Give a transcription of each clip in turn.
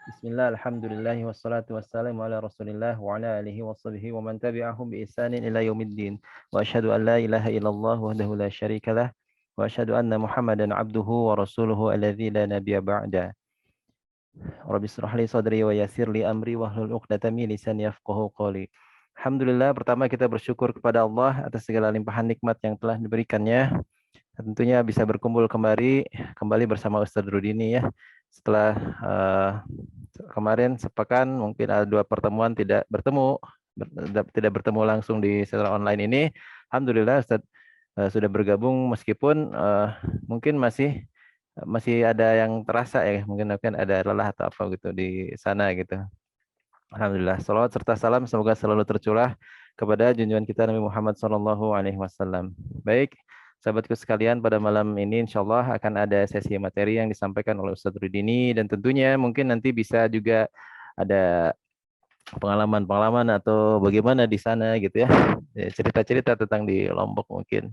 Bismillah, alhamdulillah, wassalatu wassalamu ala rasulillah wa ala alihi wa sahbihi wa man tabi'ahum bi ihsanin ila yaumiddin. Wa asyhadu an la ilaha illallah wahdahu la syarika lah. Wa asyhadu anna Muhammadan abduhu wa rasuluhu alladzi la nabiyya ba'da. Rabbi israh li sadri wa yassir li amri wahlul 'uqdatam min lisani yafqahu qawli. Alhamdulillah, pertama kita bersyukur kepada Allah atas segala limpahan nikmat yang telah diberikannya. Tentunya bisa berkumpul kembali bersama Ustadz Rudini ya. Setelah kemarin sepekan mungkin ada 2 pertemuan tidak bertemu langsung di secara online ini. Alhamdulillah Ustadz sudah bergabung meskipun mungkin masih ada yang terasa ya, mungkin ada lelah atau apa gitu di sana gitu. Alhamdulillah. Salawat serta salam semoga selalu tercurah kepada junjungan kita Nabi Muhammad SAW. Baik, sahabatku sekalian, pada malam ini insya Allah akan ada sesi materi yang disampaikan oleh Ustadz Ridini, dan tentunya mungkin nanti bisa juga ada pengalaman-pengalaman atau bagaimana di sana gitu ya. Cerita-cerita tentang di Lombok mungkin.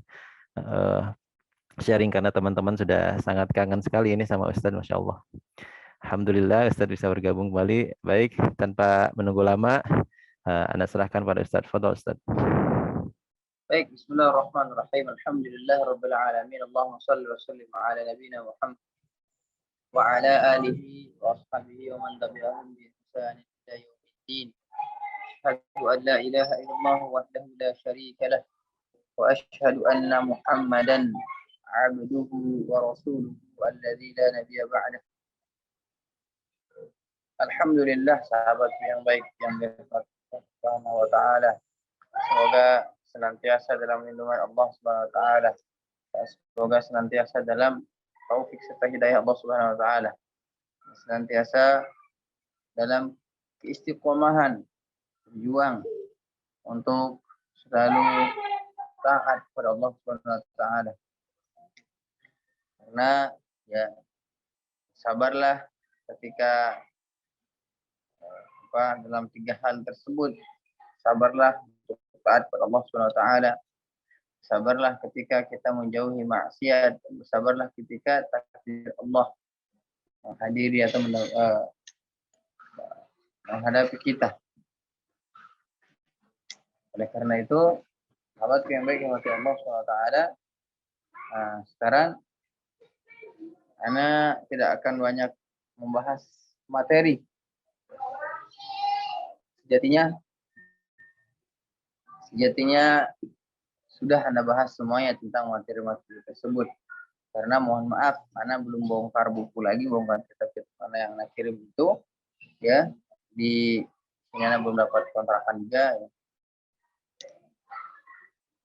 Sharing karena teman-teman sudah sangat kangen sekali ini sama Ustadz, Masya Allah. Alhamdulillah Ustadz bisa bergabung kembali. Baik, tanpa menunggu lama, Anda serahkan pada Ustadz. Fadhol Ustadz. Baik, bismillahirrahmanirrahim. Alhamdulillahirabbil alamin. Allahumma shalli wa sallim ala nabiyyina Muhammad wa ala alihi wa ashabihi wa man tabi'ahum bi ihsan ila yaumiddin. Asyhadu an la ilaha illallah wahdahu la syarika lah wa asyhadu anna Muhammadan abduhu wa rasuluhu alladzi la nabiyya ba'dah. Alhamdulillah, sahabat yang baik yang dirahmati Allah Subhanahu wa taala. Semoga senantiasa dalam lindungan Allah Subhanahu wa taala. Semoga senantiasa dalam taufik serta hidayah Allah Subhanahu wa taala. Senantiasa dalam keistiqomahan berjuang untuk selalu taat kepada Allah Subhanahu wa taala. Karena ya sabarlah ketika dalam 3 hal tersebut. Sabarlah untuk taat kepada Allah Subhanahu wa taala. Sabarlah ketika kita menjauhi maksiat. Sabarlah ketika takdir Allah menghadiri atau menghadapi kita. Oleh karena itu, sahabat yang baik yang mati Allah SWT, sekarang Ana tidak akan banyak membahas materi. Sejatinya sudah Anda bahas semuanya tentang materi-materi tersebut. Karena mohon maaf, Ana belum bongkar buku lagi, bongkar kitab-kitab Ana yang Ana kirim itu, ya, di sini Ana belum dapat kontrakan juga. Ya.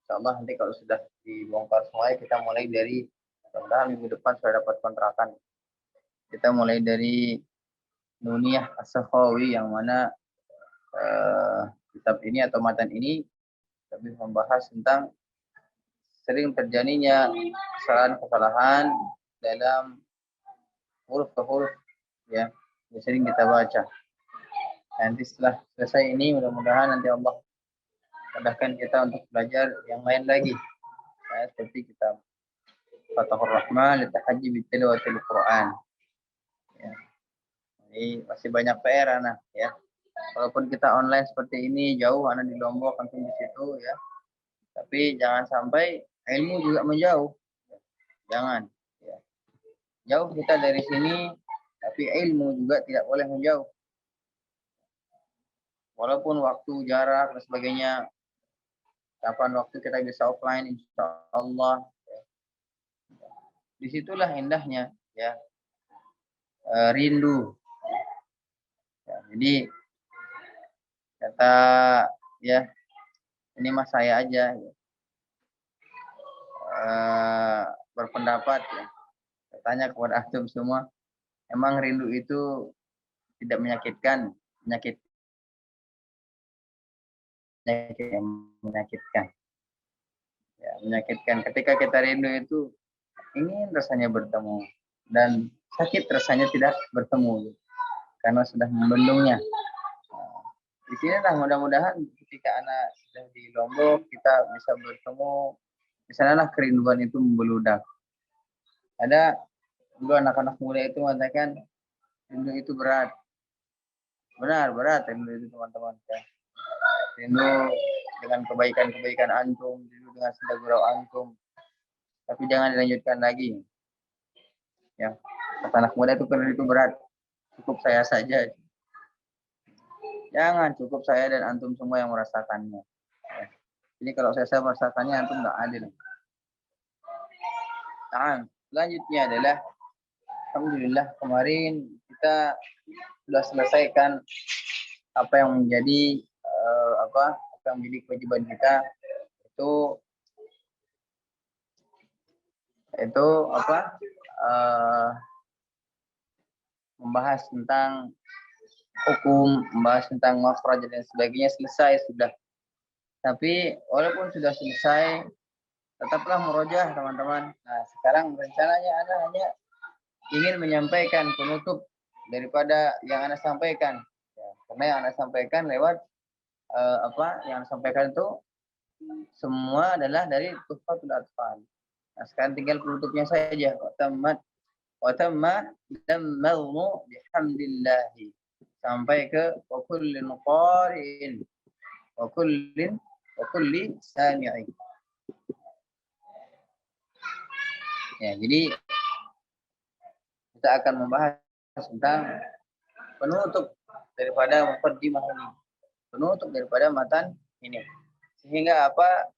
Insyaallah nanti kalau sudah dibongkar semuanya, kita mulai dari mudah-mudahan minggu depan sudah dapat kontrakan. Kita mulai dari Nuniyah As-Sakhawi, yang mana kitab ini atau matan ini lebih membahas tentang sering terjadinya kesalahan-kesalahan dalam huruf ke huruf, ya, yang sering kita baca. Nanti setelah selesai ini, mudah-mudahan nanti Allah mudahkan kita untuk belajar yang lain lagi, ya, seperti kitab Fathur Rahman Litahajji Bitilwatil Quran. Ya. Ini masih banyak PR anak, ya. Walaupun kita online seperti ini, jauh anak di Lombok, langsung di situ, ya. Tapi jangan sampai ilmu juga menjauh. Jangan. Ya. Jauh kita dari sini, tapi ilmu juga tidak boleh menjauh. Walaupun waktu, jarak, dan sebagainya, kapan waktu kita bisa offline, insya Allah. Ya. Disitulah indahnya, ya, rindu. Ya, jadi kata, ya, ini mas saya aja, ya, berpendapat, ya, tanya kepada antum semua, emang rindu itu tidak menyakitkan, menyakitkan, ya, menyakitkan. Ketika kita rindu itu ingin rasanya bertemu, dan sakit rasanya tidak bertemu, karena sudah membendungnya. Di sini lah mudah-mudahan ketika anak sudah di Lombok kita bisa bertemu, di sanalah kerinduan itu membeludak. Ada dulu anak-anak muda itu mengatakan rindu itu berat, Benar, berat rindu itu teman-teman. Ya. Rindu dengan kebaikan-kebaikan antum, rindu dengan senda gurau antum. Tapi jangan dilanjutkan lagi. Ya, kata anak muda itu rindu itu berat. Cukup saya saja. Jangan, cukup saya dan antum semua yang merasakannya. Ya. Jadi kalau saya merasakannya, antum nggak adil. Nah, selanjutnya adalah alhamdulillah kemarin kita sudah selesaikan apa yang menjadi apa yang menjadi kewajiban kita itu apa membahas tentang hukum, membahas tentang makhraj dan sebagainya selesai sudah. Tapi walaupun sudah selesai, tetaplah murojaah teman-teman. Nah, sekarang rencananya Anda hanya ingin menyampaikan penutup daripada yang Anda sampaikan. Ya, karena yang Anda sampaikan lewat apa yang Anda sampaikan itu semua adalah dari Tuhfatul Atfal. Nah, sekarang tinggal penutupnya saja. Wa tamma dammu bihamdillah. Sampai ke wa kullin qari'in wa kulli sami'in. Ya, jadi kita akan membahas tentang penutup daripada muqaddimah ini. Penutup daripada matan ini. Sehingga apa?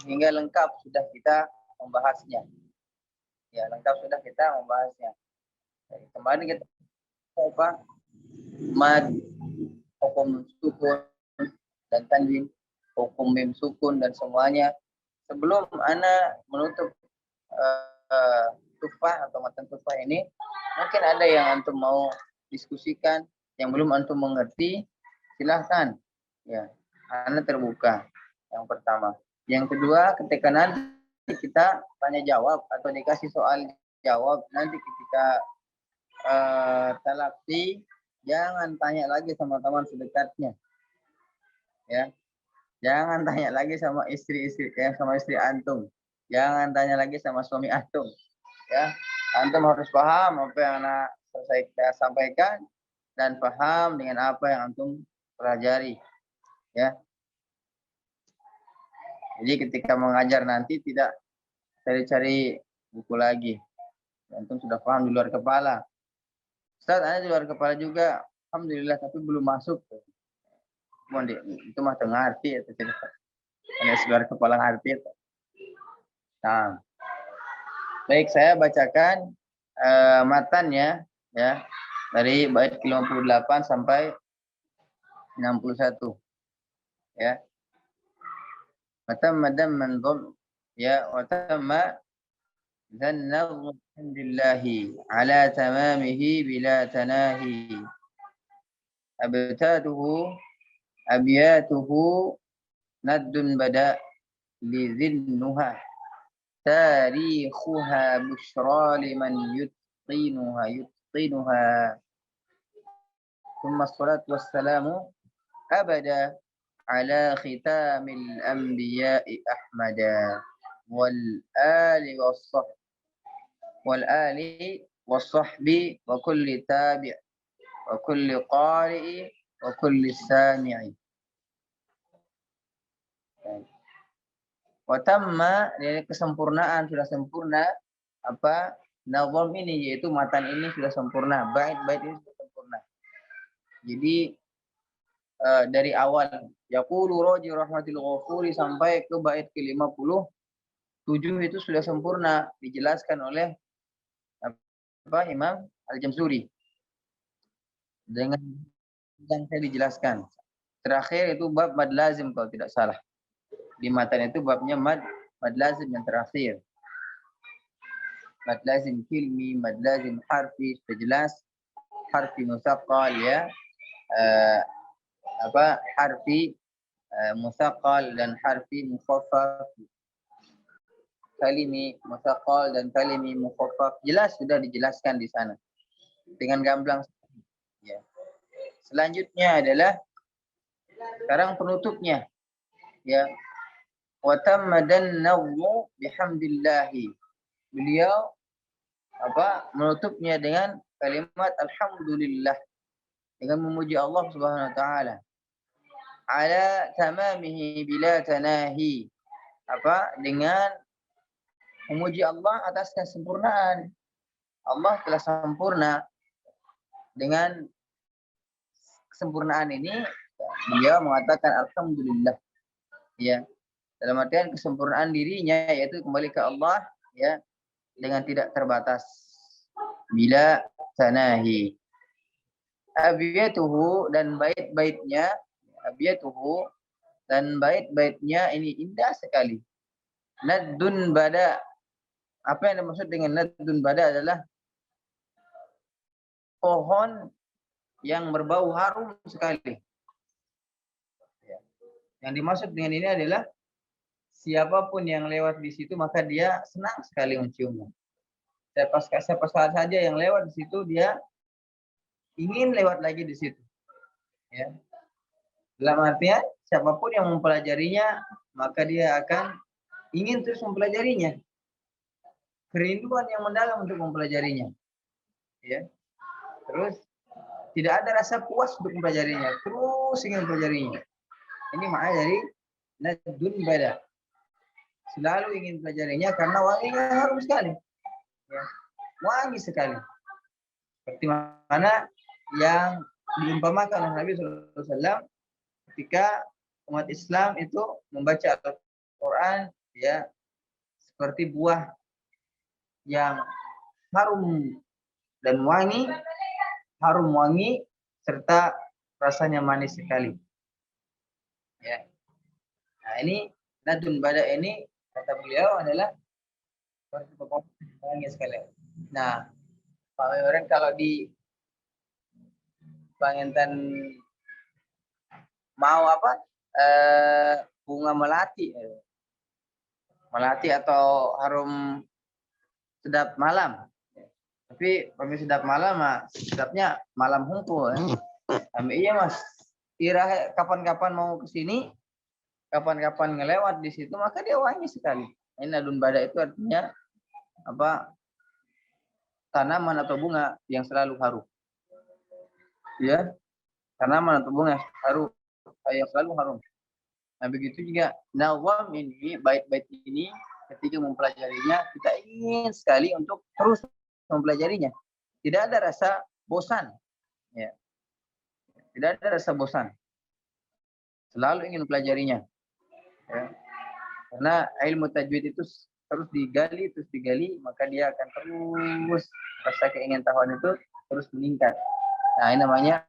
Sehingga lengkap sudah kita membahasnya. Ya, lengkap sudah kita membahasnya. Jadi, kemarin kita apa? Mad, hukum sukun dan tanwin, hukum mim sukun dan semuanya. Sebelum Ana menutup tufah atau matan tufah ini, mungkin ada yang antum mau diskusikan, yang belum antum mengerti, silahkan. Ya, Ana terbuka. Yang pertama. Yang kedua, ketika nanti kita tanya jawab atau dikasih soal jawab, nanti ketika talaqi, jangan tanya lagi sama teman sedekatnya. Ya. Jangan tanya lagi sama istri-istri sama istri antum. Jangan tanya lagi sama suami antum. Ya. Antum harus paham apa yang Ana saya sampaikan dan paham dengan apa yang antum pelajari. Ya. Jadi ketika mengajar nanti tidak cari-cari buku lagi. Antum sudah paham di luar kepala. Ustaz, Ana di luar kepala juga. Alhamdulillah, tapi belum masuk. Itu mah ngerti ya, tidak. Hanya di luar kepala ngerti. Nah, baik, saya bacakan matannya ya dari bait 58 sampai 61 ya. Watamma damman dhum ya watamma dzanna alhamdulillahi ala tamamihi bila tanahi abiyatuhu naddun bada lidhinnuha tarikhuha bushra liman yutqinuha thumma assalatu wassalamu abada ala khitamil anbiya'i ahmada wal ali was-sahbi wa kulli tabi' wa kulli qari'i wa kulli sami'i. Wa tamma, ini kesempurnaan, sudah sempurna apa nazam ini, yaitu matan ini sudah sempurna, bait-bait ini sudah sempurna. Jadi dari awal yaqulu raji rahmatil ghafuri sampai ke bait ke-57 itu sudah sempurna dijelaskan oleh apa Imam Al-Jamzuri dengan yang saya dijelaskan. Terakhir itu bab mad lazim kalau tidak salah. Di matan itu babnya mad lazim yang terakhir. Mad lazim kilmi, mad lazim harfi, sudah jelas. Harfi musaqqal ya. Harfi musaqqal dan harfi mukhaffaf. Kalimi musaqqal dan kalimi mukhaffaf. Jelas sudah dijelaskan di sana. Dengan gamblang ya. Selanjutnya adalah sekarang penutupnya. Ya. Wa tamma dannahu bihamdillah. Beliau menutupnya dengan kalimat alhamdulillah. dengan memuji Allah Subhanahu wa taala. Ala tamamihi bila tanahi. Dengan memuji Allah atas kesempurnaan. Allah telah sempurna. Dengan kesempurnaan ini beliau mengatakan alhamdulillah. Ya. Dalam artian kesempurnaan dirinya yaitu kembali ke Allah ya dengan tidak terbatas. Bila tanahi. Abiyatuhu dan bait-baitnya, abiyatuhu dan bait-baitnya ini indah sekali. Naddun bada. Apa yang dimaksud dengan naddun bada adalah pohon yang berbau harum sekali. Yang dimaksud dengan ini adalah siapapun yang lewat di situ maka dia senang sekali menciumnya. Siapa saja yang lewat di situ dia ingin lewat lagi di situ. Ya. Dalam artian siapapun yang mempelajarinya maka dia akan ingin terus mempelajarinya. Kerinduan yang mendalam untuk mempelajarinya. Ya. Terus tidak ada rasa puas untuk mempelajarinya, terus ingin mempelajarinya. Ini makna dari nadun bada. Selalu ingin pelajarinya karena wanginya harum sekali. Ya. Wangi sekali. Seperti mana yang diumpamakan oleh Nabi SAW ketika umat Islam itu membaca Al-Quran ya seperti buah yang harum dan wangi, harum wangi serta rasanya manis sekali. Ya. Nah ini nadun bada ini kata beliau adalah wangi sekali. Nah, orang kalau di Pangintan mau bunga melati atau harum sedap malam. Tapi kami sedap malam sedapnya malam hungkul. Iya mas, kira kapan-kapan mau ke sini, kapan-kapan ngelewat di situ maka dia wangi sekali. Ini nadun bada itu artinya tanaman atau bunga yang selalu harum. Ya, tanaman atau bunga yang selalu harum. Nah begitu juga nawam ini, bait-bait ini ketika mempelajarinya kita ingin sekali untuk terus mempelajarinya. Tidak ada rasa bosan. Ya. Tidak ada rasa bosan. Selalu ingin mempelajarinya. Ya. Karena ilmu tajwid itu terus digali, maka dia akan terus rasa keingintahuan itu terus meningkat. Nah, ini namanya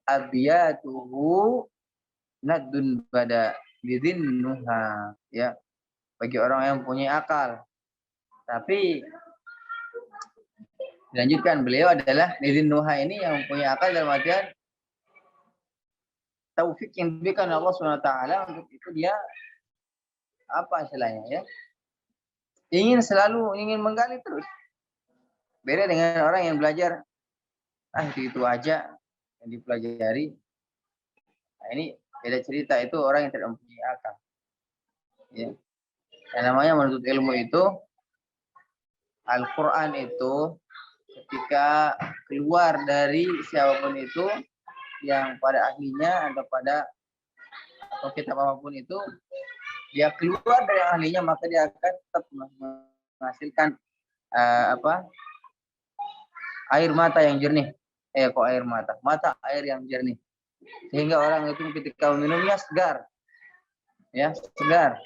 abiyatuhu nadun bada lidhinnuha ya. Bagi orang yang punya akal. Tapi dilanjutkan beliau adalah lidhinnuha ini yang punya akal dalam artian taufik yang diberikan Allah SWT untuk itu dia istilahnya ya. Ingin menggali terus. Beda dengan orang yang belajar itu aja yang dipelajari. Nah, ini beda cerita, itu orang yang tidak mempunyai akal. Ya. Yang namanya menuntut ilmu itu Al-Quran itu ketika keluar dari siapapun itu yang pada ahlinya atau kitab apapun itu dia keluar dari ahlinya maka dia akan tetap menghasilkan air mata yang jernih. Mata air yang jernih. Sehingga orang itu ketika meminumnya segar. Ya, segar.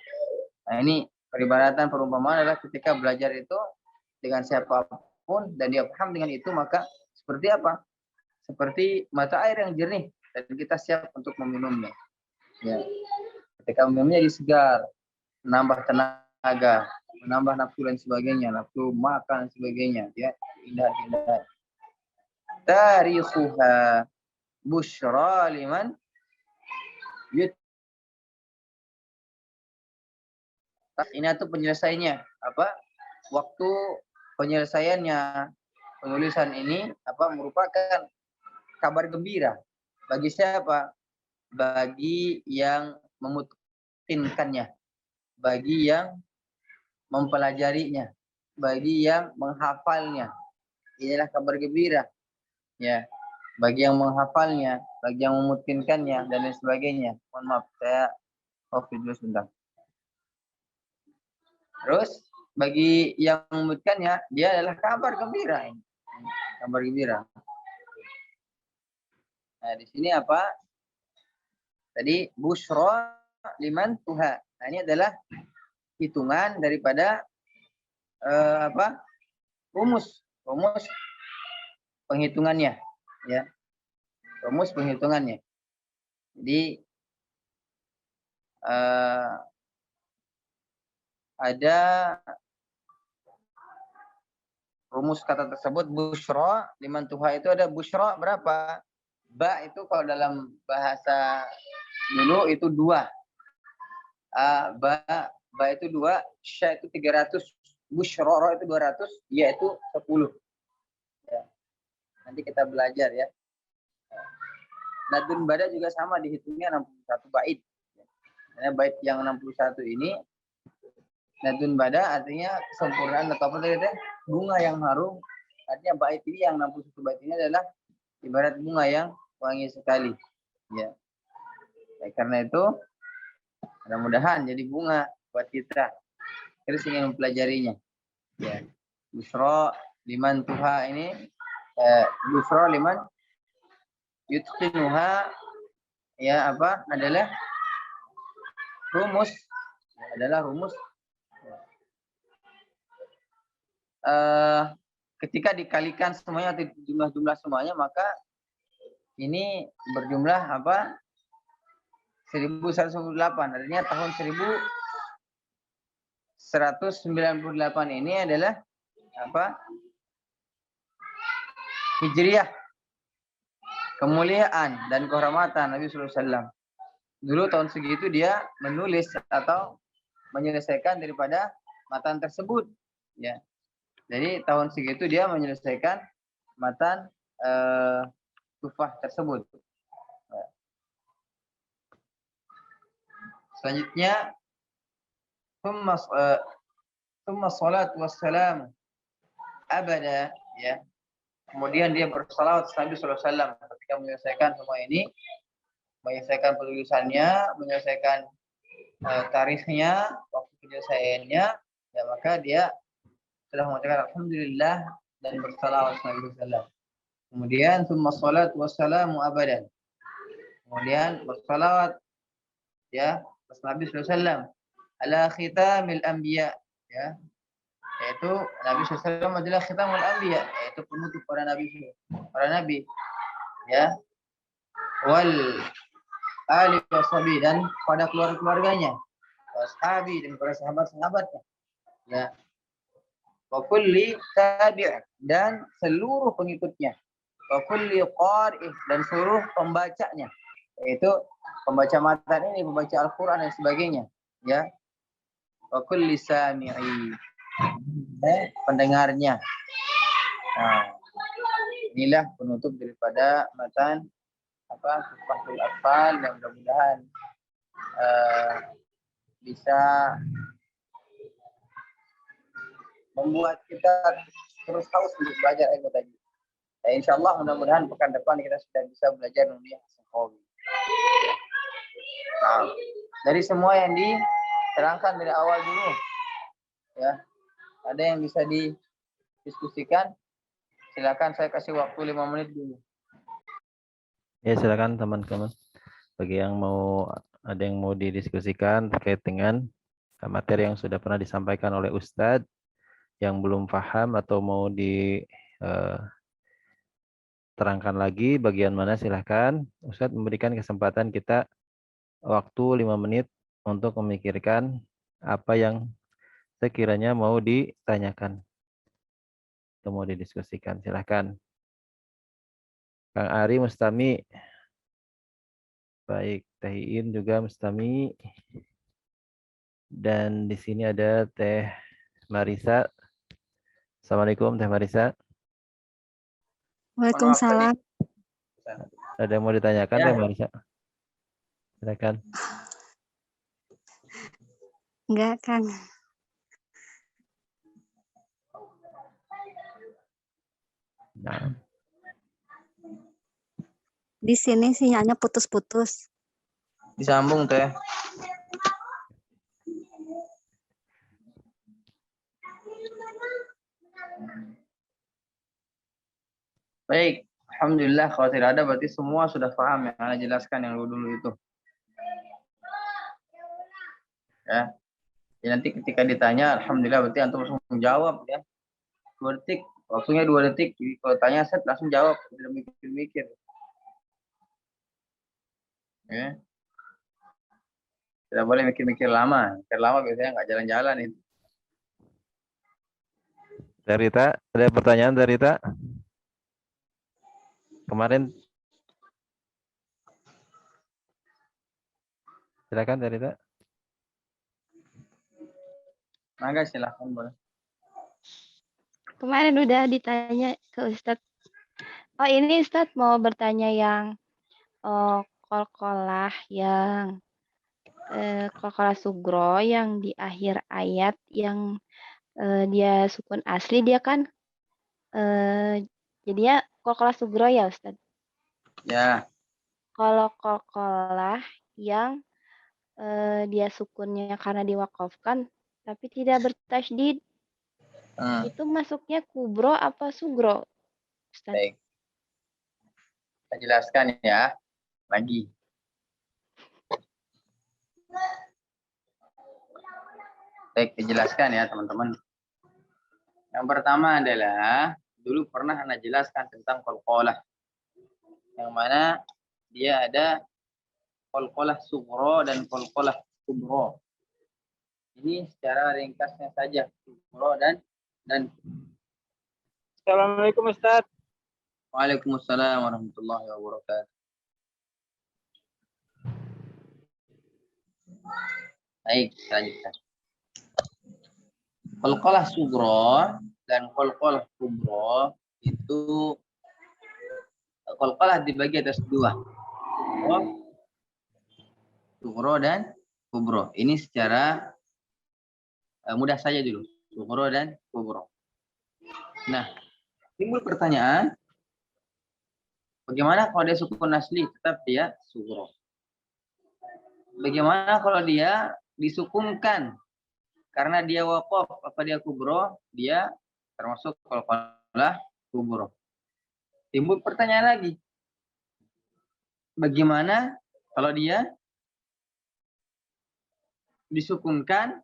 Nah, ini perumpamaan adalah ketika belajar itu dengan siapapun dan dia paham dengan itu maka seperti apa? Seperti mata air yang jernih dan kita siap untuk meminumnya. Ya. Ketika meminumnya dia segar, menambah tenaga, menambah nafsu dan sebagainya, nafsu makan dan sebagainya, ya. Indah. Tarikhuha busyra liman ini tuh penyelesaiannya waktu penyelesaiannya penulisan ini merupakan kabar gembira bagi siapa? Bagi yang memutkinkannya, bagi yang mempelajarinya, bagi yang menghafalnya. Inilah kabar gembira. Ya. bagi yang menghafalnya, bagi yang memutkinkannya, dan lain sebagainya. Mohon maaf, saya off dulu sebentar. Terus bagi yang memutkinkannya, dia adalah kabar gembira. Kabar gembira. Nah, di sini apa? Tadi busyra liman tuha. Nah, ini adalah hitungan daripada rumus penghitungannya, ya. Rumus penghitungannya. Jadi ada rumus kata tersebut busyra liman tuha itu ada busyra berapa? Ba itu kalau dalam bahasa dulu itu 2. Ba itu 2, sya itu 300, busyra itu 200, ya itu 10. Ya. Nanti kita belajar ya. Nadun bada juga sama dihitungnya 61 bait. Karena bait yang 61 ini nadun bada artinya kesempurnaan atau apa tadi? Bunga yang harum. Artinya bait ini yang 61 bait ini adalah ibarat bunga yang wangi sekali. Ya. Karena itu mudah-mudahan jadi bunga buat kita. Terus ingin mempelajarinya. Ya. Busyra liman tuha ini busyra liman yutqinuha ya apa adalah rumus ketika dikalikan semuanya atau jumlah-jumlah semuanya maka ini berjumlah apa 1198, artinya tahun 1198 ini adalah apa Hijriyah, kemuliaan dan kehormatan Nabi sallallahu alaihi wasallam. Dulu tahun segitu dia menulis atau menyelesaikan daripada matan tersebut, ya. Jadi tahun segitu dia menyelesaikan matan tufah tersebut. Selanjutnya thumma salat wassalam abada, ya. Kemudian dia bersalawat Nabi sallallahu alaihi wasallam ketika menyelesaikan semua ini, menyelesaikan penulisannya, menyelesaikan tarikhnya, waktu penyelesaiannya, ya maka dia telah mengucapkan alhamdulillah dan bersalawat Nabi sallallahu alaihi wasallam. Kemudian tsumma shalatu wassalamu abadan. Kemudian bersalawat ya atas Nabi sallallahu alaihi wasallam ala khitamil anbiya, ya. Yaitu Nabi sallallahu alaihi wasallam adalah khitamul anbiya, yaitu penutup para nabi, ya. Wal ali washabi dan pada keluarganya, washabi dan para sahabat-sahabatnya, ya. Wa kulli tabi' dan seluruh pengikutnya. Wa kulli qari' dan seluruh pembacanya. Yaitu pembaca matan ini, pembaca Al-Qur'an dan sebagainya, ya. Wa kulli sami'i, pendengarnya. Nah, inilah penutup daripada matan Tuhfatul Atfal, yang mudah-mudahan bisa membuat kita terus haus untuk belajar ilmu tadi. Ya, insyaallah mudah-mudahan pekan depan kita sudah bisa belajar Nuniyah As-Sakhawi. Nah, dari semua yang diterangkan dari awal dulu, ya, ada yang bisa didiskusikan? Silakan, saya kasih waktu 5 menit dulu. Ya, silakan teman-teman. Bagi yang ada yang mau didiskusikan terkait dengan materi yang sudah pernah disampaikan oleh Ustadz, yang belum paham atau mau diterangkan lagi bagian mana, silahkan. Ustadz memberikan kesempatan kita waktu 5 menit untuk memikirkan apa yang sekiranya mau ditanyakan atau mau didiskusikan. Silahkan. Kang Ari Mustami. Baik, Teh Iin juga Mustami. Dan di sini ada Teh Marisa. Assalamualaikum Teh Marisa. Waalaikumsalam. Ada yang mau ditanyakan Ya. Teh Marisa? Silakan. Enggak, Kang. Nah. Di sini sinyalnya putus-putus. Disambung teh. Baik, alhamdulillah kalau tidak ada berarti semua sudah paham yang Anda jelaskan yang dulu itu. Ya. Jadi nanti ketika ditanya, alhamdulillah berarti antum langsung menjawab ya. 2 detik, waktunya 2 detik. Jadi kalau tanya set langsung jawab, tidak mikir-mikir. Ya. Tidak boleh mikir-mikir lama. Mikir lama biasanya nggak jalan-jalan itu. Darita, ada pertanyaan Darita? Kemarin silakan Darita. Mangga silahkan boleh. Kemarin udah ditanya ke Ustadz. Oh ini Ustadz mau bertanya yang kolkolah yang kolkolah sugro yang di akhir ayat yang dia sukun asli dia kan jadinya kolkolah sugro ya Ustadz. Ya. Kalau kolkolah yang dia sukunnya karena diwakafkan tapi tidak bertasydid itu masuknya kubro apa sugro Ustadz? Baik. Saya jelaskan ya lagi. Baik, dijelaskan ya teman-teman. Yang pertama adalah dulu pernah Anda jelaskan tentang qalqalah. Yang mana dia ada qalqalah sugro dan qalqalah kubro. Ini secara ringkasnya saja kubro dan Assalamualaikum Ustaz. Waalaikumsalam warahmatullahi wabarakatuh. Baik, lanjutkan. Qalqalah sugro dan qalqalah kubro itu qalqalah dibagi atas 2. Sugro dan kubro. Ini secara mudah saja dulu. Sugro dan kubro. Nah, timbul pertanyaan, bagaimana kalau dia sukun asli tetap dia sugro? Bagaimana kalau dia disukunkan karena dia waqaf apa dia kubro? Dia termasuk qalqalah kubro. Timbul pertanyaan lagi, bagaimana kalau dia disukunkan,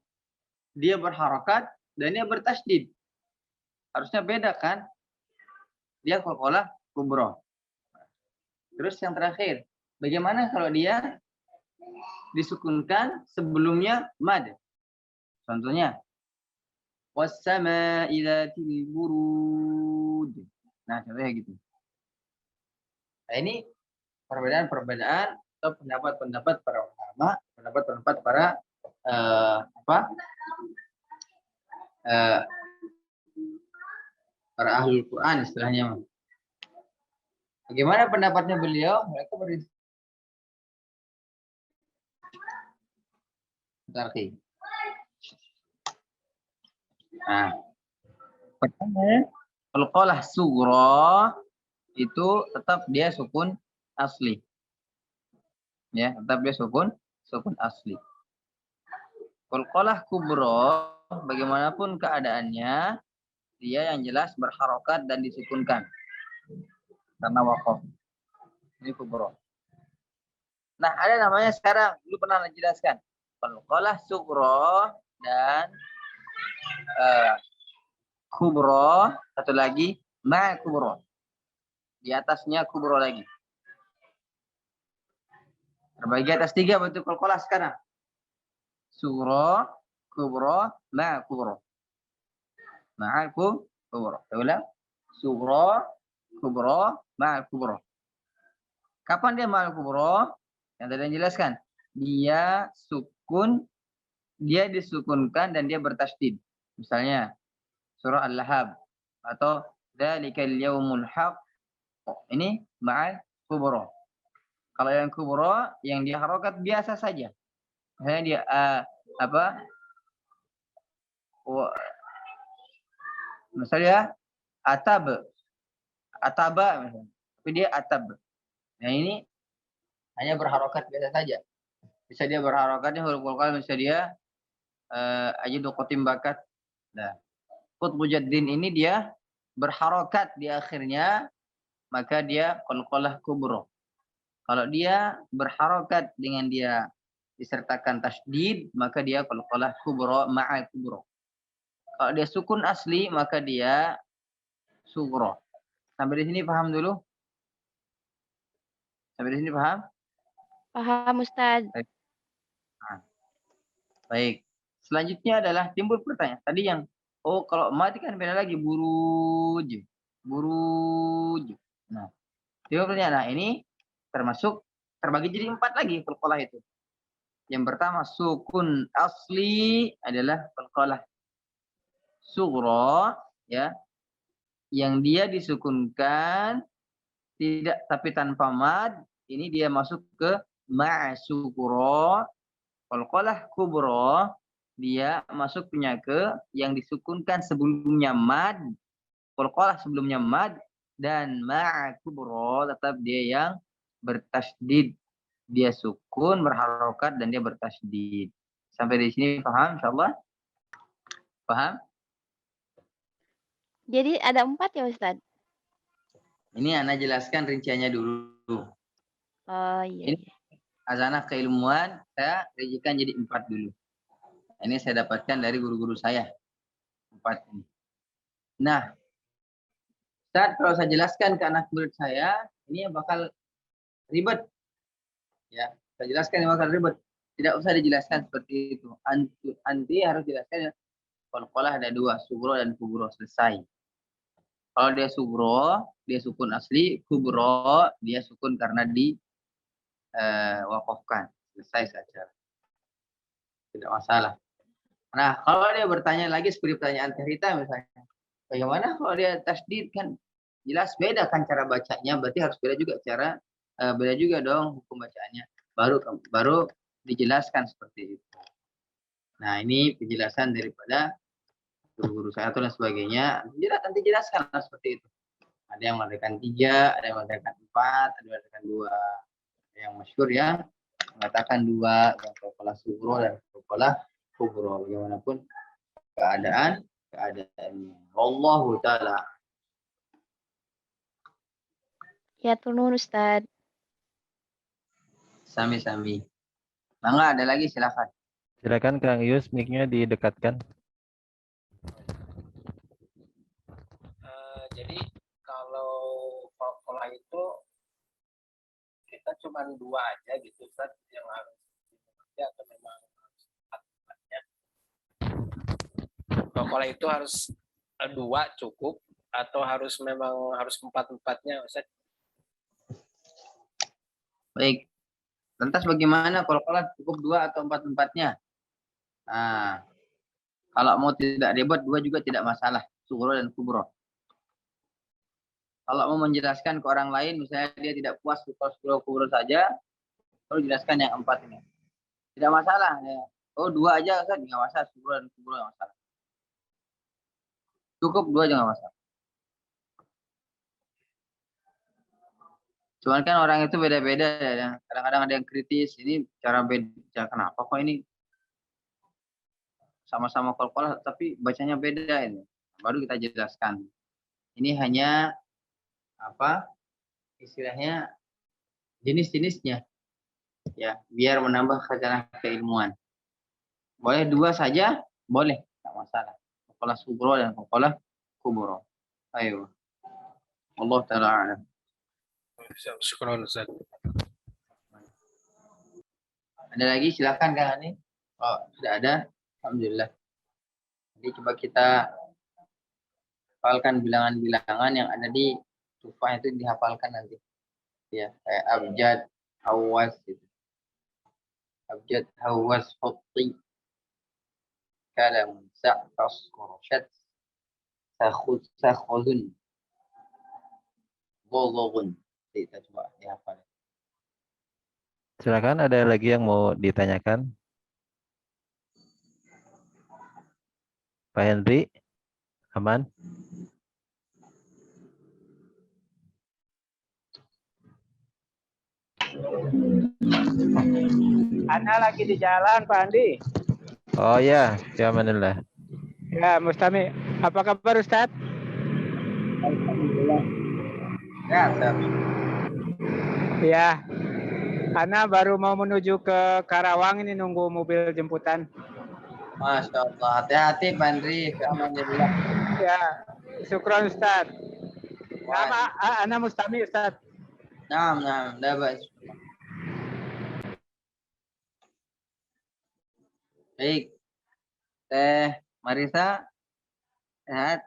dia berharakat dan dia bertasydid? Harusnya beda kan? Dia qalqalah kubro. Terus yang terakhir, bagaimana kalau dia disukunkan sebelumnya mad? Contohnya, was-samaa'i dzatil buruj. Nah, contohnya gitu. Nah, ini perbedaan-perbedaan atau pendapat-pendapat para ulama, pendapat-pendapat para para ahli Quran istilahnya. Bagaimana pendapatnya beliau? Mereka berdiskusi. Nah, pertama, qalqalah sugro itu tetap dia sukun asli. Ya, tetap dia sukun asli. Qalqalah kubro, bagaimanapun keadaannya, dia yang jelas berharokat dan disukunkan karena waqaf. Ini kubro. Nah, ada namanya sekarang, dulu pernah dijelaskan. Qalqalah sugro dan kubro, satu lagi ma kubro. Di atasnya kubro lagi. Terbagi atas 3 bentuk qalqalah sekarang. Sugro, kubro, ma kubro. Ma kubro. Saya ulang. Sugro, kubro, ma kubro. Kapan dia ma kubro? Yang tadi dijelaskan. Dia disukunkan dan dia bertasydid. Misalnya surah Al-Lahab atau dzalikal yaumul haq. Ini ma'al kubro. Kalau yang kubro yang dia harokat biasa saja. Misalnya dia misalnya ataba misalnya. Tapi dia atab. Nah ini hanya berharokat biasa saja. Bisa dia berharokatnya huruf qalqalah, bisa dia ajidu qatim bakat. Nah, qutbu jaddin ini dia berharokat di akhirnya, maka dia qalqalah kubro. Kalau dia berharokat dengan dia disertakan tasydid, maka dia qalqalah kubro ma'a kubro. Kalau dia sukun asli, maka dia sugro. Sampai di sini paham dulu? Sampai di sini paham? Paham, Ustadz. Nah, baik. Selanjutnya adalah timbul pertanyaan. Tadi yang, kalau mati kan beda lagi. Buruj. Buruj. Nah, timbul pertanyaan. Nah, ini termasuk terbagi jadi 4 lagi qalqalah itu. Yang pertama, sukun asli adalah qalqalah sughra, ya, yang dia disukunkan tidak tapi tanpa mad, ini dia masuk ke ma'sukura. Qalqalah kubra dia masuknya ke yang disukunkan sebelumnya mad, qalqalah sebelumnya mad, dan ma'a kubra tetap dia yang bertasydid. Dia sukun, berharokat, dan dia bertasydid. Sampai di sini paham insyaallah? Paham? Jadi ada 4 ya, Ustadz? Ini Ana jelaskan rinciannya dulu. Oh, iya. Ini azanah keilmuan saya rincikan jadi 4 dulu. Ini saya dapatkan dari guru-guru saya. 4 ini. Nah, Ustaz, kalau saya jelaskan ke anak murid saya, ini bakal ribet. Ya, saya jelaskan yang bakal ribet. Tidak usah dijelaskan seperti itu. Anti harus jelaskan qalqalah ada 2, sugro dan kubro, selesai. Kalau dia sugro, dia sukun asli, kubro, dia sukun karena di wakafkan. Selesai saja. Tidak masalah. Nah, kalau dia bertanya lagi seperti pertanyaan Terita misalnya, bagaimana kalau dia tasdid, kan jelas beda kan cara bacanya, berarti harus beda juga cara beda juga dong hukum bacaannya. Baru dijelaskan seperti itu. Nah, ini penjelasan daripada guru-guru saya dan sebagainya. Nanti jelaskan seperti itu. Ada yang mengatakan 3, ada yang mengatakan 4, ada yang mengatakan 2. Yang masyhur ya mengatakan 2, yang qalqalah sugro dan qalqalah kubro. Bagaimanapun keadaannya. Wallahu ta'ala. Ya, turun, Ustadz. Sami-sami. Mangga ada lagi silakan. Silakan Kang Yus, mic-nya didekatkan. Jadi kalau qalqalah itu kita cuma 2 aja gitu, Ustaz, yang harus dimengerti atau memang harus 4-4-nya? Qalqalah itu harus 2 cukup atau memang harus 4-4-nya, Ustaz? Baik. Lantas bagaimana qalqalah cukup 2 atau 4-4-nya? Nah, kalau mau tidak ribet 2 juga tidak masalah, sugro dan kubro. Kalau mau menjelaskan ke orang lain, misalnya dia tidak puas sugro kubro saja, lalu jelaskan yang 4 ini. Tidak masalah. Ya. 2 aja kan nggak masalah, sugro dan kubro nggak masalah. Cukup 2 aja nggak masalah. Cuman kan orang itu beda-beda ya. Kadang-kadang ada yang kritis, ini cara beda. Kenapa kok ini sama-sama qalqalah tapi bacanya beda ini. Baru kita jelaskan. Ini hanya istilahnya jenis-jenisnya. Ya, biar menambah khazanah keilmuan. Boleh 2 saja, boleh, enggak masalah. Qalqalah sugro dan qalqalah kubro. Ayo. Allah taala a'lam. Syukron, Ustaz. Ada lagi silakan Kang Ani. Oh, sudah ada. Alhamdulillah. Jadi coba kita hafalkan bilangan-bilangan yang ada di tufah itu, dihafalkan nanti. Ya, kayak abjad, hawas gitu. Abjad, hawas, hutti, kalam, sa'fas, qursyat, sakhudun, ghaghun. Kita coba dihafal. Silakan, ada lagi yang mau ditanyakan? Pak Henry, aman? Ana lagi di jalan, Pak Andi. Oh ya, ya manillah. Ya, Mustami. Apa kabar Ustadz? Alhamdulillah. Ya, Ustaz. Ya, Ana baru mau menuju ke Karawang ini nunggu mobil jemputan. Masya Allah. Hati-hati, Pak Andri. Alhamdulillah. Ya, syukron Ustadz. Nama Ana Mustami Ustadz. Nah, dapat. Baik. Teh Marisa, sehat?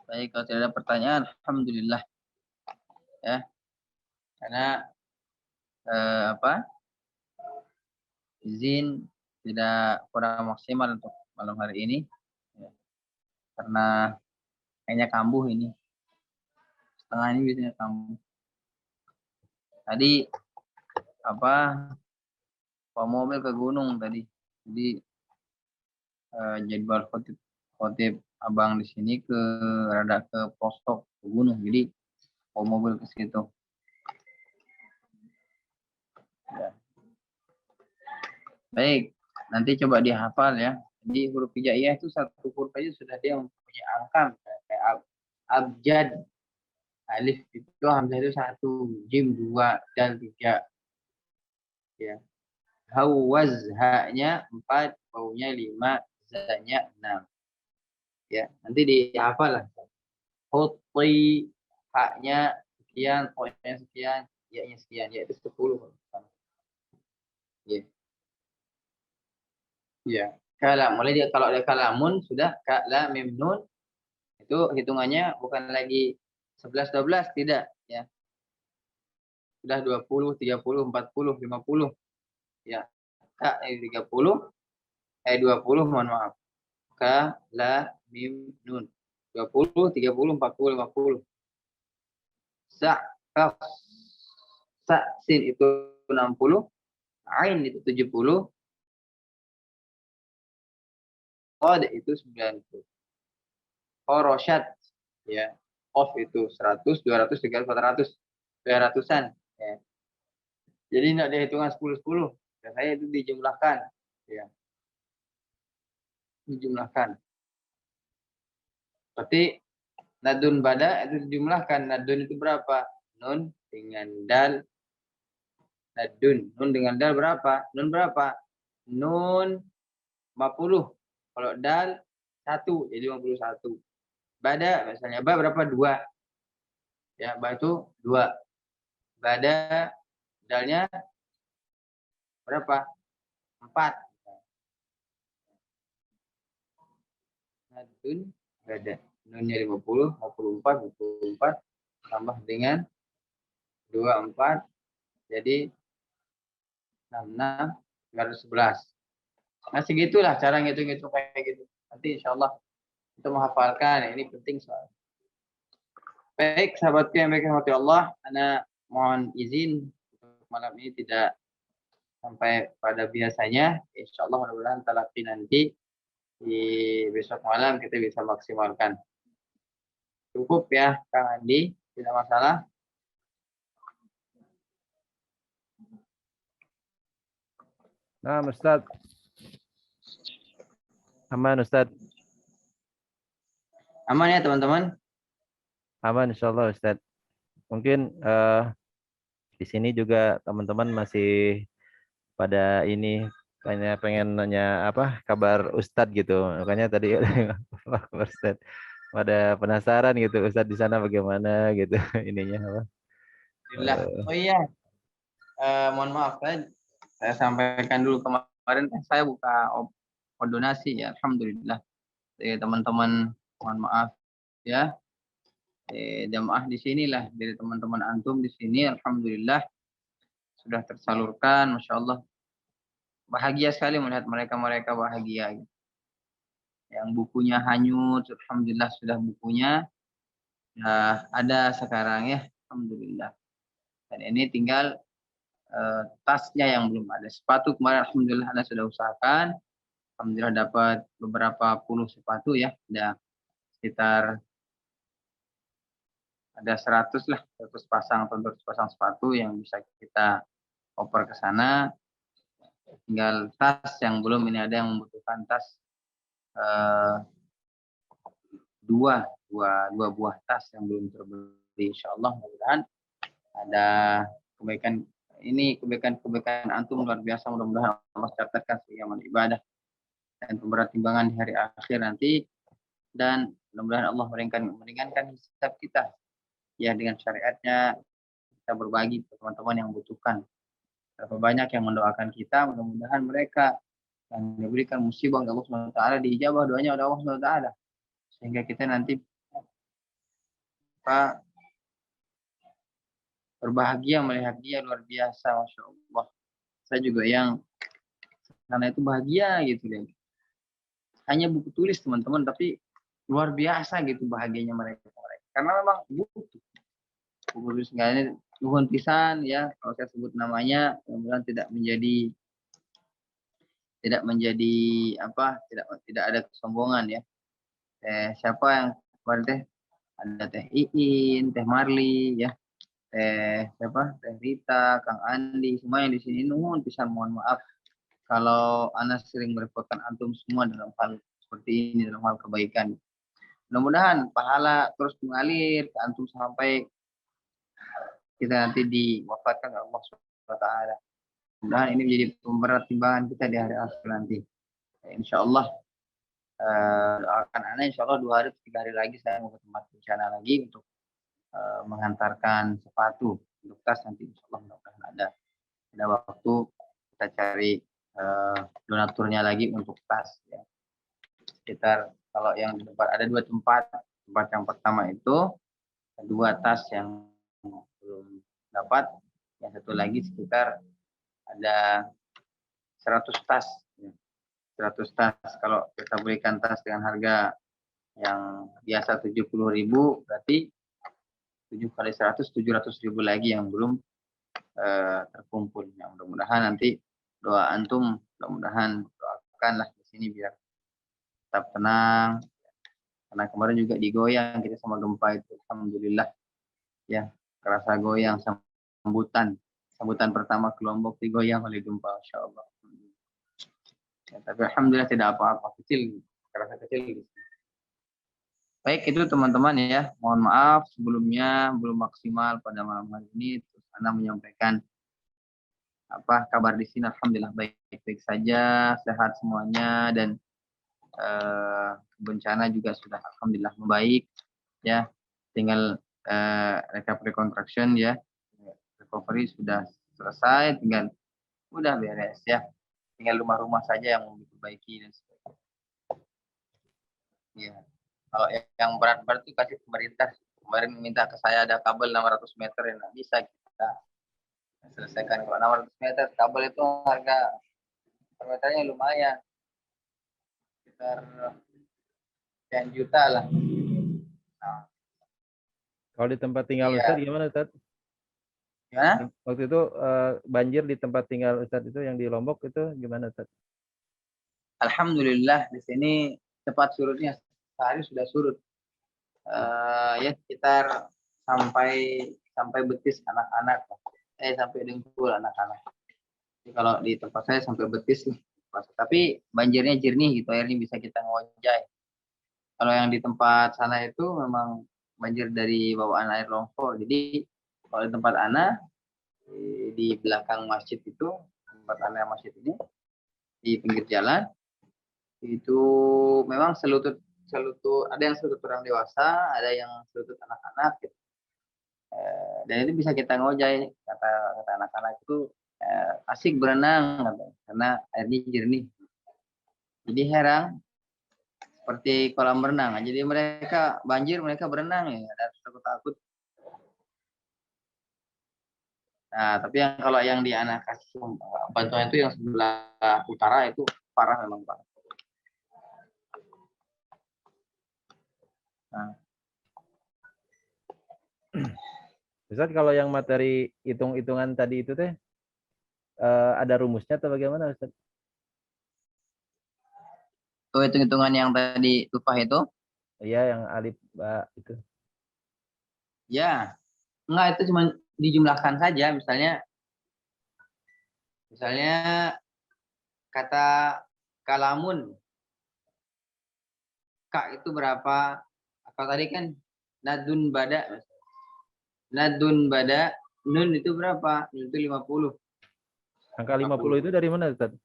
Baik, kalau tidak ada pertanyaan, alhamdulillah. Ya. Karena izin tidak kurang maksimal untuk malam hari ini. Ya. Karena kayaknya kambuh ini. Setengah ini biasanya kambuh. Tadi bawa mobil ke gunung tadi. Jadi jadwal khotib abang di sini rada ke postok ke gunung. Jadi bawa mobil ke situ. Ya. Baik, nanti coba dihafal ya. Jadi huruf hijaiyah itu satu huruf aja sudah dia mempunyai angka. Kayak abjad, alif itu hamzah itu 1, jim 2, dal 3. Ya. Hawaz ha-nya 4, baunya 5, za-nya 6. Ya, nanti dihafal lah. Huti ha-nya sekian, po-nya sekian, ya-nya sekian, yaitu 10. Ya. Ya, kalam. Mulai kalau ada kalamun sudah kalam mim nun itu hitungannya bukan lagi 11 12 tidak ya. Sudah 20, 30, 40, 50. Ya. Ka 30 20 mohon maaf. Kalam mim nun. 20, 30, 40, 50. Sa kaf sa sin itu 60, ain itu 70. Qad itu 90. Korosyat ya. Of itu 100, 200, 300, 400, 200-an ya. Jadi tidak ada hitungan 10 10. Biasanya itu dijumlahkan ya. Dijumlahkan. Seperti nadun bada itu dijumlahkan. Nadun itu berapa? Nun dengan dal. Nadun. Nun dengan dal berapa? Nun berapa? Nun 50. Kalau dal 1 jadi 51. Bada misalnya ba berapa? 2. Ya, ba itu 2. Bada dalnya berapa? 4. Nadun bada. Nunnya 50, 54, 24 tambah dengan 24 jadi 66, 311. Nah, segitulah cara ngitung-ngitung kayak gitu. Nanti insyaallah kita menghafalkan. Ini penting soal. Baik, sahabatku yang baik rahmati Allah, ana mohon izin untuk malam ini tidak sampai pada biasanya. Insyaallah mudah-mudahan talaqi nanti di besok malam kita bisa maksimalkan. Cukup ya, Kang Andi, tidak masalah. Nah, Ustaz. Aman, Ustaz. Aman ya, teman-teman? Aman, insyaallah, Ustaz. Mungkin di sini juga teman-teman masih pada ini pengen nanya apa kabar Ustadz gitu. Makanya tadi kabar Ustadz. Pada penasaran gitu Ustadz di sana bagaimana gitu ininya apa. Alhamdulillah. Oh iya. Mohon maaf saya sampaikan dulu kemarin saya buka donasi ya. Alhamdulillah. Teman-teman mohon maaf ya. Jamaah di sinilah dari teman-teman antum di sini alhamdulillah sudah tersalurkan, Masya Allah. Bahagia sekali melihat mereka bahagia. Yang bukunya hanyut, alhamdulillah sudah bukunya ada sekarang ya, alhamdulillah. Dan ini tinggal tasnya yang belum ada. Sepatu kemarin alhamdulillah Anda sudah usahakan. Alhamdulillah dapat beberapa puluh sepatu ya. Ada sekitar ada 100 lah, 100 pasang atau 200 pasang sepatu yang bisa kita oper ke sana. Tinggal tas yang belum, ini ada yang membutuhkan tas dua buah tas yang belum terbeli. Insyaallah mudah-mudahan ada kebaikan. Ini kebaikan antum luar biasa, mudah-mudahan Allah catatkan sebagai amal ibadah dan pemberat timbangan di hari akhir nanti, dan mudah-mudahan Allah meringankan hisab kita ya dengan syariatnya. Kita berbagi ke teman-teman yang membutuhkan. Berapa banyak yang mendoakan kita, mudah-mudahan mereka yang diberikan musibah oleh Allah SWT diijabah doanya oleh Allah SWT, sehingga kita nanti berbahagia melihat dia luar biasa, Masya Allah. Saya juga yang karena itu bahagia gitu deh. Hanya buku tulis teman-teman, tapi luar biasa gitu bahagianya mereka. Karena memang butuh buku tulis ini nuhun pisan ya, kalau saya sebut namanya, mudah-mudahan tidak menjadi apa, tidak ada kesombongan ya. Siapa yang kemarin teh, ada Teh Iin, Teh Marli ya, Teh Rita, Kang Andi, semua yang di sini nuhun pisan, mohon maaf kalau Ana sering merepotkan antum semua dalam hal seperti ini, dalam hal kebaikan. Mudah-mudahan pahala terus mengalir ke antum sampai kita nanti diwafatkan oleh Allah SWT. Mudah-mudahan ini menjadi pemberat timbangan kita di hari akhir nanti. Insyaallah doakan Ana, insyaallah 2 hari 3 hari lagi saya mau ke tempat bencana lagi untuk menghantarkan sepatu untuk tas nanti, insyaallah mudah-mudahan ada waktu kita cari donaturnya lagi untuk tas ya. Sekitar kalau yang di tempat ada 2 tempat yang pertama itu 2 tas yang belum dapat, yang satu lagi sekitar ada 100 tas. 100 tas. Kalau kita belikan tas dengan harga yang biasa 70.000, berarti 7 kali 100, 700.000 lagi yang belum terkumpul. Ya, mudah-mudahan nanti doa antum, mudah-mudahan doakanlah di sini biar tetap tenang. Karena kemarin juga digoyang kita sama gempa itu, alhamdulillah ya, kerasa goyang sambutan pertama ke Lombok digoyang oleh gempa, insyaallah. Ya, tapi alhamdulillah tidak apa-apa, kerasa kecil. Baik, itu teman-teman ya. Mohon maaf sebelumnya belum maksimal pada malam hari ini. Terus Ana menyampaikan kabar di sini, alhamdulillah baik-baik saja, sehat semuanya, dan bencana juga sudah alhamdulillah membaik ya. Tinggal recovery contraction ya, recovery sudah selesai, tinggal udah beres ya, tinggal rumah-rumah saja yang mau diperbaiki dan sebagainya ya. Kalau yang berat-berat itu kasih pemerintah, kemarin minta ke saya ada kabel 600 meter yang nggak bisa kita selesaikan. Kalau 600 meter kabel itu harga per meternya lumayan, sekitar sekian juta lah. Nah, Kalau di tempat tinggal iya. Ustadz gimana Ustadz? Gimana? Waktu itu banjir di tempat tinggal Ustadz itu yang di Lombok itu gimana Ustadz? Alhamdulillah di sini cepat surutnya, sehari sudah surut. Ya sekitar sampai betis anak-anak, sampai dengkul anak-anak. Jadi kalau di tempat saya sampai betis lah. Tapi banjirnya jernih gitu, airnya bisa kita ngojai. Kalau yang di tempat sana itu memang banjir dari bawaan air longsor. Jadi kalau di tempat Ana di belakang masjid itu, tempat Ana masjid ini di pinggir jalan itu memang selutut, ada yang selutut orang dewasa, ada yang selutut anak-anak gitu. Dan itu bisa kita ngojai, kata anak-anak itu asik berenang karena airnya jernih. Jadi heran seperti kolam renang. Jadi mereka banjir mereka berenang ya, ada takut. Nah, tapi kalau yang di anak kasih bantuan itu yang sebelah utara itu parah memang Pak. Nah. Ustadz kalau yang materi hitung-hitungan tadi itu teh ada rumusnya atau bagaimana Ustaz? Tuh hitung-hitungan yang tadi tufah itu. Iya, yang alif ba itu. Ya, enggak, itu cuma dijumlahkan saja. Misalnya kata kalamun. Kak itu berapa? Apa tadi kan nadun bada. Nadun bada, nun itu berapa? Nun itu 50. Angka 50 itu dari mana Ustaz?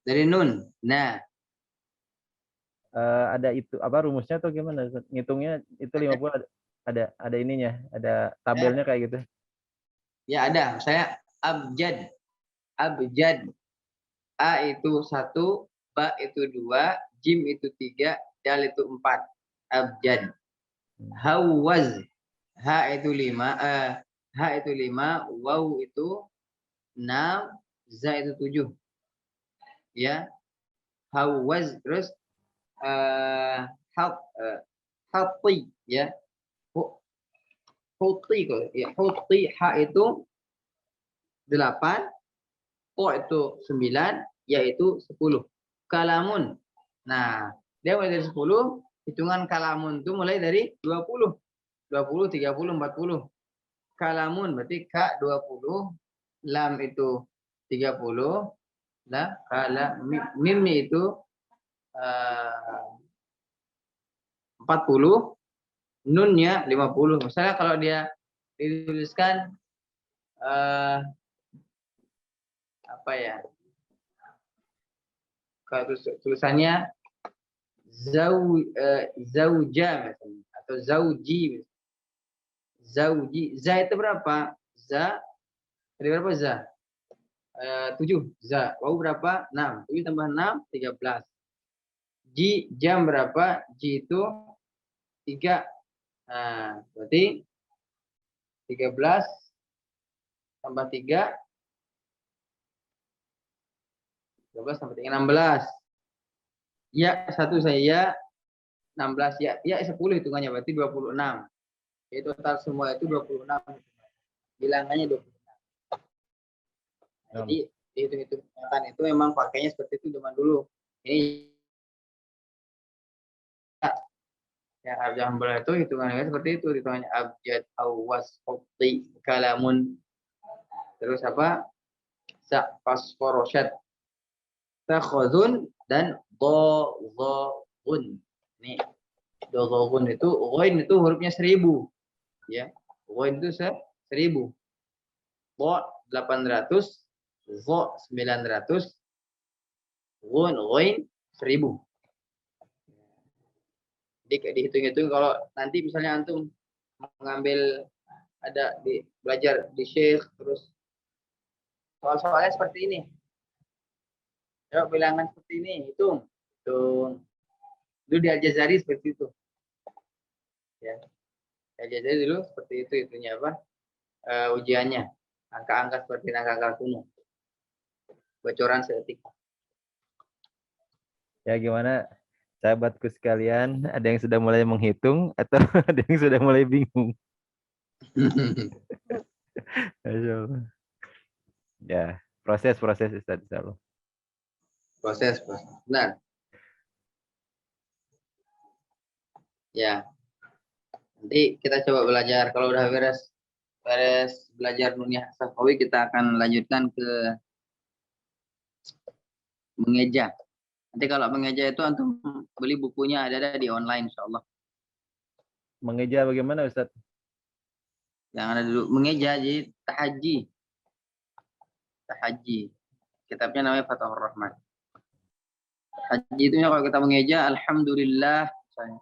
Dari nun. Nah, Ada itu apa rumusnya atau gimana Ustaz? Ngitungnya itu 50 ada ininya, ada tabelnya kayak gitu. ya ada. Misalnya abjad. Abjad. A itu 1, ba itu 2, jim itu 3, dal itu 4. Abjad. Hawaz. Ha itu 5, ha itu 5, waw itu 6, za itu 7. Ya. Hawaz, terus hati, ya. Huti kok. Ya, huti, ha itu 8, ko itu 9, ya itu 10. Kalamun. Nah, dia mulai dari 10, hitungan kalamun itu mulai dari 20. 20, 30, 40. Kalamun berarti ka 20, lam itu 30, nah mim itu 40, nunnya 50. Misalnya kalau dia dituliskan apa ya? Kalau tulisannya zauja misalnya, atau zauji misalnya. Zauji, za itu berapa? Za, tadi berapa za? 7, za. Waw berapa? 6. 7 tambah 6, 13. Ji, jam berapa? Ji itu 3. Nah, berarti 13 tambah 3, 13 tambah 3, 16. Ya, 1 saya 16, ya 10 hitungannya, berarti 26. Jadi total semua itu 26. Bilangannya 26. Jadi dihitung-hitungkan itu memang pakainya seperti itu zaman dulu. Ini yang abjad hambalah itu hitungannya seperti itu, hitungannya abjad, awas, khoti, kalamun, terus apa? Sa, fasforosyad, takhozun, dan dozogun. Nih, dozogun itu, ghoin itu hurufnya 1000. Ya, ghoin itu 1000. Bo 800, zo 900, ghoin 1000. Dihitung-hitung kalau nanti misalnya antum mengambil ada belajar di Syekh, terus soal-soalnya seperti ini. Coba bilangan seperti ini, hitung. Dulu di Al-Jazari seperti itu. Ya. Al-Jazari dulu seperti itu, itunya apa? Ujiannya. Angka-angka seperti angka-angka kuno. Bocoran sedetik. Ya gimana sahabatku sekalian, ada yang sudah mulai menghitung atau ada yang sudah mulai bingung? Masya Allah. Ya, proses Ustaz. Proses. Benar. Ya. Nanti kita coba belajar. Kalau udah beres belajar Nuniyah Safawi, kita akan lanjutkan ke mengeja. Nanti kalau mengeja itu antum beli bukunya, ada di online insyaallah. Mengeja bagaimana Ustaz? Yang ada dulu mengeja, jadi tahaji. Kitabnya namanya Fathur Rahman. Haji itu kalau kita mengeja alhamdulillah misalnya.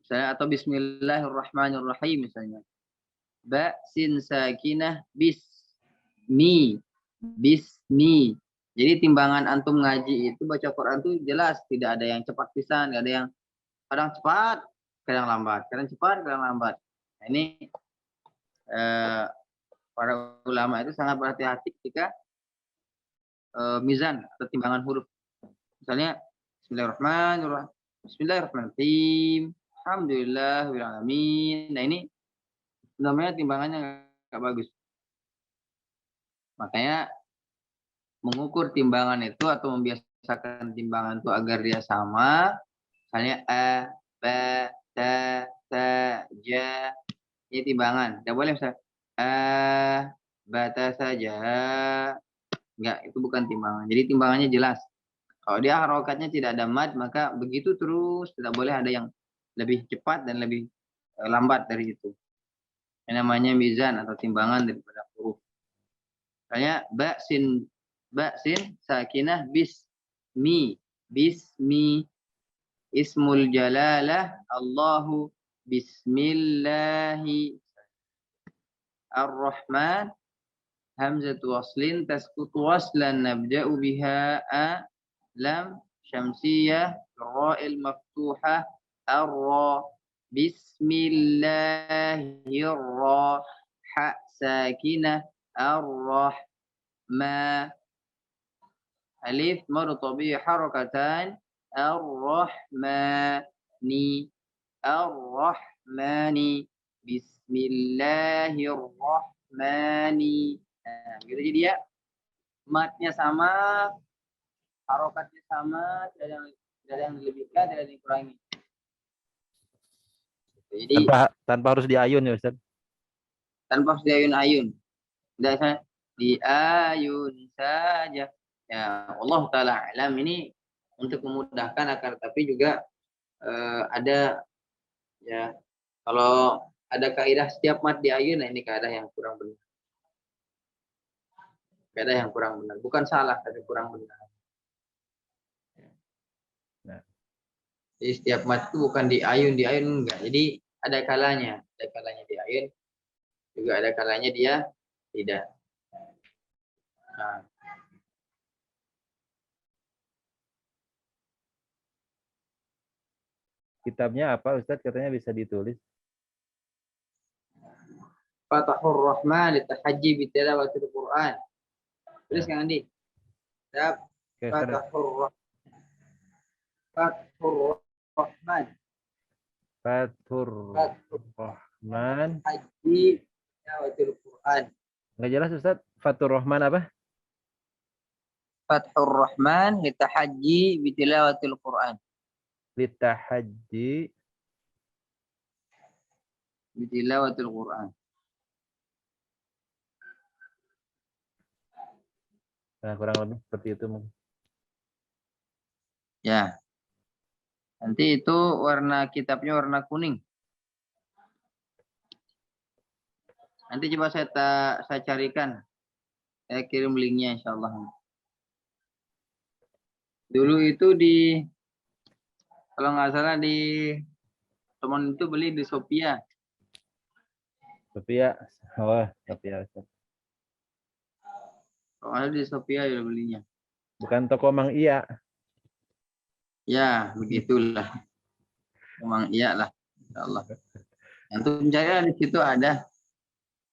Misalnya, atau bismillahirrahmanirrahim misalnya. Ba sin sakinah bismi. Jadi timbangan antum ngaji itu baca Quran itu jelas, tidak ada yang cepat pisan, tidak ada yang kadang cepat, kadang lambat, kadang cepat, kadang lambat. Nah, ini para ulama itu sangat berhati-hati ketika mizan atau timbangan huruf. Misalnya Bismillahirrahmanirrahim. Alhamdulillahirrahmanirrahim. Nah ini namanya timbangannya nggak bagus. Makanya mengukur timbangan itu atau membiasakan timbangan itu agar dia sama. Misalnya a, ba, ta, ja. Ini timbangan. Tidak boleh misalnya bata saja. Enggak, itu bukan timbangan. Jadi timbangannya jelas. Kalau dia harokatnya tidak ada mad, maka begitu terus. Tidak boleh ada yang lebih cepat dan lebih lambat dari itu. Yang namanya mizan atau timbangan daripada huruf. Misalnya ba sin sakinah bismi. Bismi. Ismul jalalah Allahu bismillahi. Ar-Rahman hamzatu waslin tasqutu waslan nabda'u biha a lam syamsiyah ra'il maftuhah ar-ra bismillahirrah ha sakinah ar-rahma alif mad tabi'i harakatan ar-rahmani ar-rahmani bismillahirrahmani. Nah, gitu jadi ya matnya sama, harokatnya sama, tidak ada yang dilebihkan, tidak ada yang dikurangi. Jadi tanpa harus diayun ya Ustaz. Tanpa harus diayun-ayun. Tidak diayun saja. Ya Allah Ta'ala alam, ini untuk memudahkan akan, tapi juga ada ya, kalau ada kaidah setiap mat diayun, nah ini kaidah yang kurang benar. Kaidah yang kurang benar. Bukan salah, tapi kurang benar. Nah. Jadi setiap mat itu bukan diayun enggak. Jadi ada kalanya diayun, juga ada kalanya dia tidak. Nah. Kitabnya apa Ustaz? Katanya bisa ditulis. Fatahur Rahman litahajji bitilawatil Quran. Tulis Kang Andi. Kitab Fatahur Rahman. Fathur Rahman Haji Tilawatil Quran. Enggak jelas Ustaz. Fathur Rahman apa? Fathur Rahman litahajji bitilawatil Quran. Litahajji bitilawatil Quran. Nah, kurang lebih seperti itu mungkin. Ya. Nanti itu warna kitabnya warna kuning. Nanti coba saya carikan. Saya kirim linknya insyaallah. Dulu itu kalau nggak salah teman itu beli di Sophia. Sophia. Oh, Sophia. Kalau ada di Sophia ya belinya. Bukan toko Mang Iya. Ya, begitulah. Memang iyalah, insyaallah. Untuk mencari di situ ada,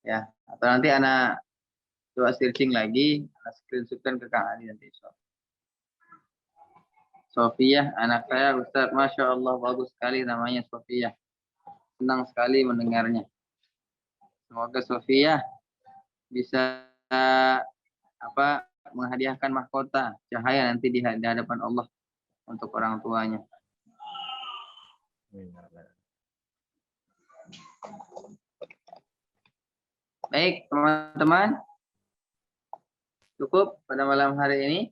ya. Atau nanti anak coba searching lagi, anak screenshotkan ke Kang Ali nanti. Sofia, anak saya Ustaz, Masya Allah, bagus sekali namanya Sofia. Senang sekali mendengarnya. Semoga Sofia bisa menghadiahkan mahkota cahaya nanti di hadapan Allah untuk orang tuanya. Baik, teman-teman. Cukup pada malam hari ini.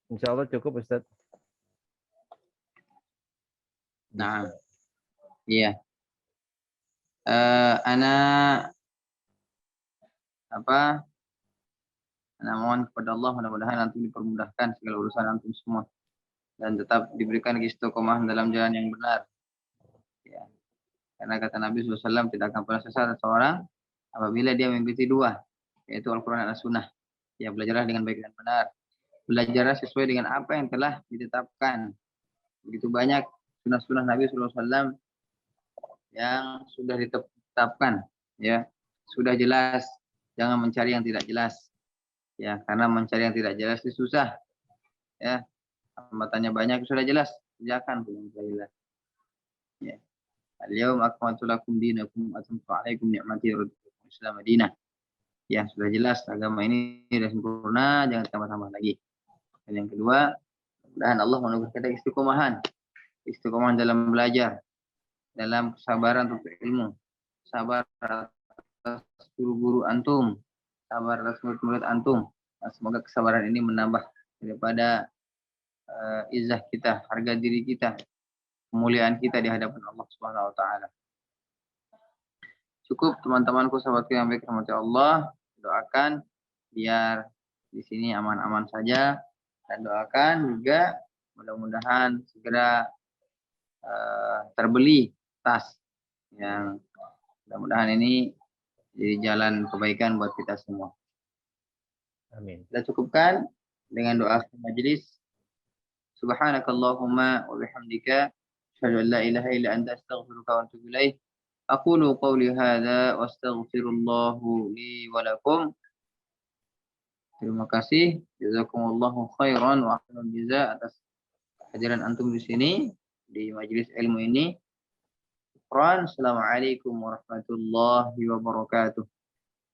Insya Allah cukup Ustaz. Nah, iya. Anak mohon kepada Allah mudah-mudahan nanti dipermudahkan segala urusan antum semua dan tetap diberikan istiqomah dalam jalan yang benar. Ya. Karena kata Nabi SAW tidak akan pernah sesat seorang apabila dia mengikuti dua, yaitu Al-Quran dan As-Sunnah. Ya, belajarlah dengan baik dan benar. Belajarlah sesuai dengan apa yang telah ditetapkan. Begitu banyak sunnah-sunnah Nabi SAW yang sudah ditetapkan, ya, sudah jelas. Jangan mencari yang tidak jelas, ya, karena mencari yang tidak jelas itu susah, ya. Hambatannya banyak, sudah jelas, kerjakan yang jelas. Ya. Al-yawma akmaltu lakum dinakum wa atmamtu 'alaikum ni'mati wa raditu lakum Islam madinah. Ya, sudah jelas agama ini sudah sempurna, jangan tambah-tambah lagi. Dan yang kedua, mudah-mudahan Allah menurunkan kita istiqomahan dalam belajar, dalam kesabaran untuk ilmu, sabar atas guru-guru antum, sabar atas murid-murid antum. Nah, semoga kesabaran ini menambah daripada izzah kita, harga diri kita, kemuliaan kita di hadapan Allah Subhanahu wa taala. Cukup teman-temanku, sahabatku yang baik rahmati Allah, doakan biar di sini aman-aman saja, dan doakan juga mudah-mudahan segera terbeli tas yang mudah-mudahan ini jadi jalan kebaikan buat kita semua. Amin. Kita cukupkan dengan doa majelis. Subhanakallahumma wa bihamdika asyhadu an la ilaha illa anta astaghfiruka wa atubu ilaik. Aqulu qawli hadza wa astaghfirullahu li wa lakum. Terima kasih. Jazakumullahu khairan wa ahsanul jazaa atas kehadiran antum di sini di majelis ilmu ini. Assalamualaikum warahmatullahi wabarakatuh.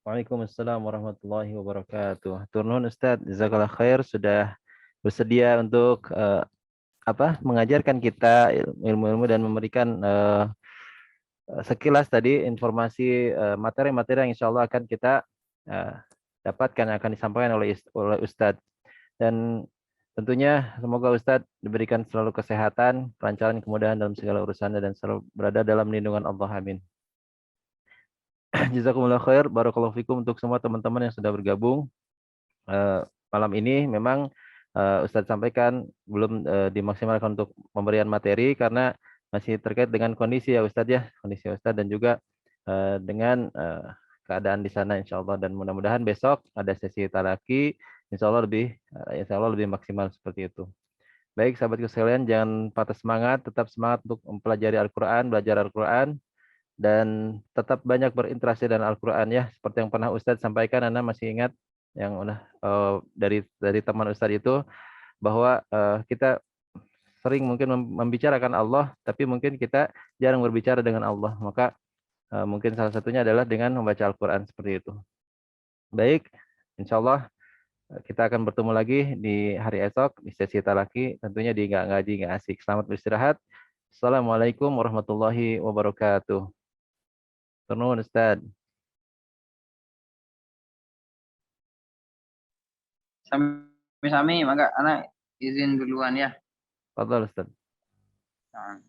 Waalaikumsalam warahmatullahi wabarakatuh. Turun Ustaz, jazakallah khair sudah bersedia untuk mengajarkan kita ilmu-ilmu dan memberikan sekilas tadi informasi materi-materi yang insya Allah akan kita dapatkan, akan disampaikan oleh Ustadz. Dan tentunya semoga Ustadz diberikan selalu kesehatan, kelancaran, kemudahan dalam segala urusannya dan selalu berada dalam lindungan Allah. Amin. Jazakumullah khair, barakallahu fikum untuk semua teman-teman yang sudah bergabung. Malam ini memang Ustadz sampaikan belum dimaksimalkan untuk pemberian materi karena masih terkait dengan kondisi ya Ustadz ya, kondisi Ustadz dan juga dengan keadaan di sana insya Allah, dan mudah-mudahan besok ada sesi talaki insya Allah lebih maksimal seperti itu. Baik sahabatku sekalian, jangan patah semangat, tetap semangat untuk mempelajari Al-Quran, belajar Al-Quran, dan tetap banyak berinteraksi dengan Al-Quran ya, seperti yang pernah Ustadz sampaikan. Anda masih ingat yang udah dari teman Ustadz itu bahwa kita sering mungkin membicarakan Allah, tapi mungkin kita jarang berbicara dengan Allah. Maka mungkin salah satunya adalah dengan membaca Al-Quran seperti itu. Baik, insya Allah kita akan bertemu lagi di hari esok di sesi talaki, tentunya di Nggak Ngaji Nggak Asik. Selamat beristirahat. Assalamualaikum warahmatullahi wabarakatuh. Turun Ustaz. Sami-sami, maka anak izin duluan ya. Fadhal Ustaz. Nah.